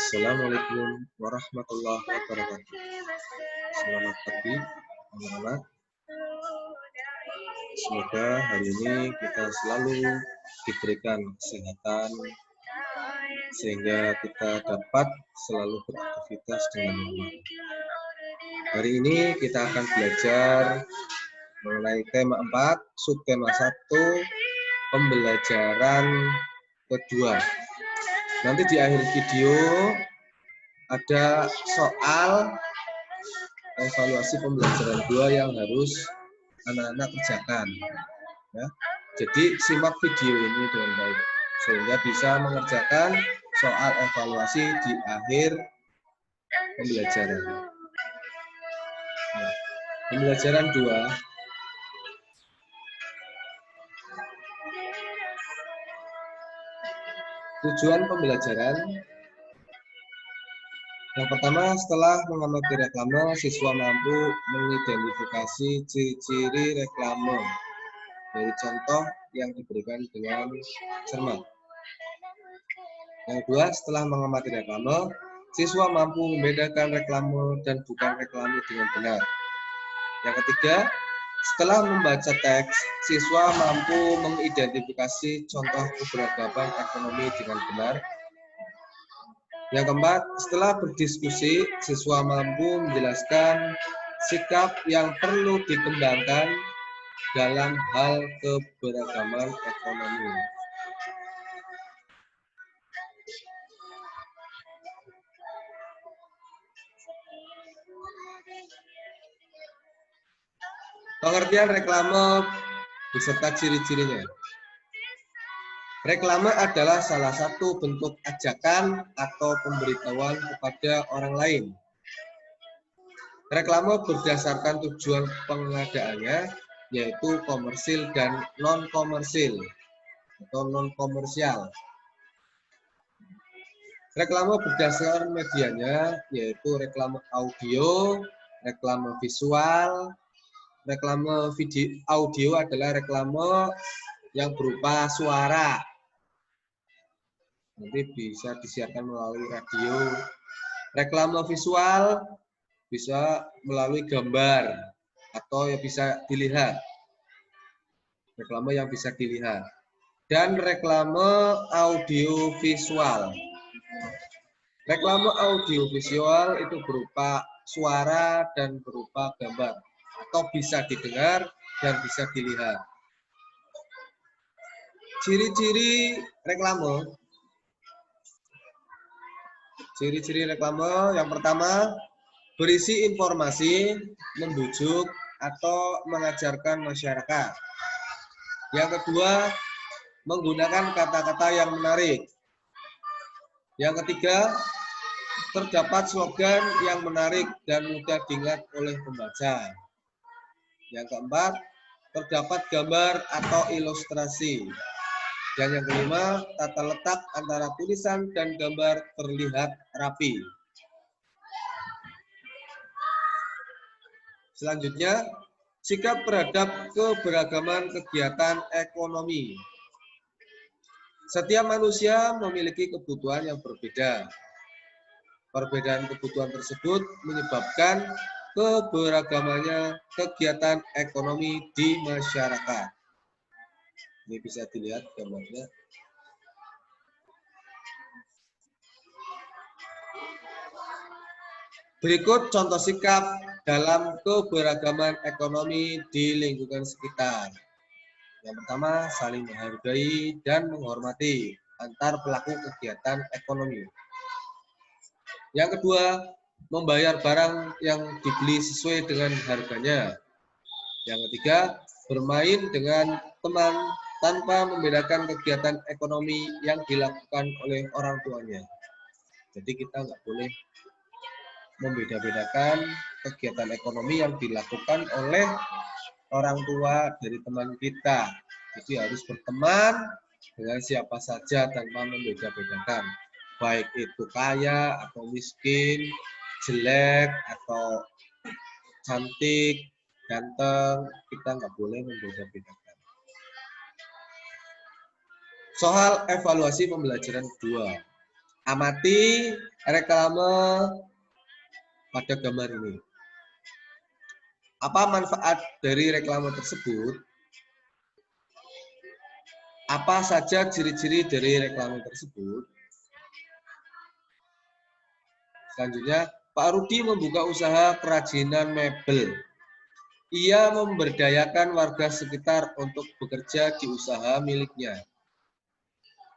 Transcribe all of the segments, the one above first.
Assalamualaikum warahmatullahi wabarakatuh. Selamat pagi, anak-anak. Semoga hari ini kita selalu diberikan kesehatan sehingga kita dapat selalu beraktivitas dengan normal. Hari ini kita akan belajar mengenai tema 4, subtema 1, pembelajaran kedua. Nanti di akhir video ada soal evaluasi pembelajaran 2 yang harus anak-anak kerjakan. Ya. Jadi simak video ini dengan baik sehingga bisa mengerjakan soal evaluasi di akhir pembelajaran. Nah, pembelajaran 2. Tujuan pembelajaran. Yang pertama, setelah mengamati reklame, siswa mampu mengidentifikasi ciri-ciri reklame dari contoh yang diberikan dengan cermat. Yang kedua, setelah mengamati reklame, siswa mampu membedakan reklame dan bukan reklame dengan benar. Yang ketiga, setelah membaca teks, siswa mampu mengidentifikasi contoh keberagaman ekonomi dengan benar. Yang keempat, setelah berdiskusi, siswa mampu menjelaskan sikap yang perlu dikembangkan dalam hal keberagaman ekonomi. Pengertian reklame beserta ciri-cirinya. Reklame adalah salah satu bentuk ajakan atau pemberitahuan kepada orang lain. Reklame berdasarkan tujuan pengadaannya, yaitu komersil dan non-komersil atau non-komersial. Reklame berdasarkan medianya, yaitu reklame audio, reklame visual. Reklame video audio adalah reklame yang berupa suara. Nanti bisa disiarkan melalui radio. Reklame visual bisa melalui gambar atau yang bisa dilihat. Reklame yang bisa dilihat. Dan reklame audiovisual. Reklame audiovisual itu berupa suara dan berupa gambar atau bisa didengar dan bisa dilihat. Ciri-ciri reklame. Ciri-ciri reklame yang pertama, berisi informasi, membujuk, atau mengajarkan masyarakat. Yang kedua, menggunakan kata-kata yang menarik. Yang ketiga, terdapat slogan yang menarik dan mudah diingat oleh pembaca. Yang keempat, terdapat gambar atau ilustrasi. Dan yang kelima, tata letak antara tulisan dan gambar terlihat rapi. Selanjutnya, sikap terhadap keberagaman kegiatan ekonomi. Setiap manusia memiliki kebutuhan yang berbeda. Perbedaan kebutuhan tersebut menyebabkan keberagamannya kegiatan ekonomi di masyarakat. Ini bisa dilihat gambarnya. Berikut contoh sikap dalam keberagaman ekonomi di lingkungan sekitar. Yang pertama, saling menghargai dan menghormati antar pelaku kegiatan ekonomi. Yang kedua, membayar barang yang dibeli sesuai dengan harganya. Yang ketiga, bermain dengan teman tanpa membedakan kegiatan ekonomi yang dilakukan oleh orang tuanya. Jadi kita nggak boleh membeda-bedakan kegiatan ekonomi yang dilakukan oleh orang tua dari teman kita. Jadi harus berteman dengan siapa saja tanpa membeda-bedakan. Baik itu kaya atau miskin, jelek atau cantik, ganteng, kita nggak boleh membeda-bedakan. Soal evaluasi pembelajaran kedua. Amati reklame pada gambar ini. Apa manfaat dari reklame tersebut? Apa saja ciri-ciri dari reklame tersebut? Selanjutnya, Pak Rudi membuka usaha kerajinan mebel. Ia memberdayakan warga sekitar untuk bekerja di usaha miliknya.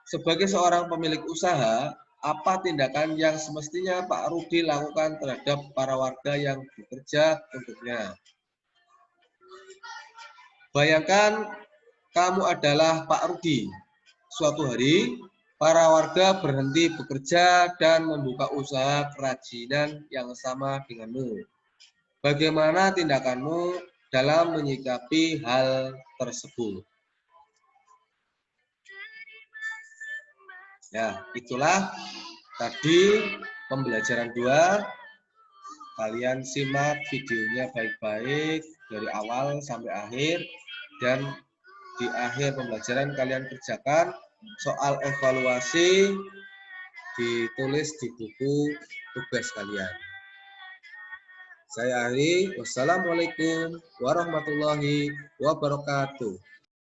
Sebagai seorang pemilik usaha, apa tindakan yang semestinya Pak Rudi lakukan terhadap para warga yang bekerja untuknya? Bayangkan kamu adalah Pak Rudi. Suatu hari, para warga berhenti bekerja dan membuka usaha kerajinan yang sama denganmu. Bagaimana tindakanmu dalam menyikapi hal tersebut? Ya, itulah tadi pembelajaran 2. Kalian simak videonya baik-baik dari awal sampai akhir, dan di akhir pembelajaran kalian kerjakan soal evaluasi ditulis di buku tugas kalian. Saya akhiri. Wassalamualaikum warahmatullahi wabarakatuh.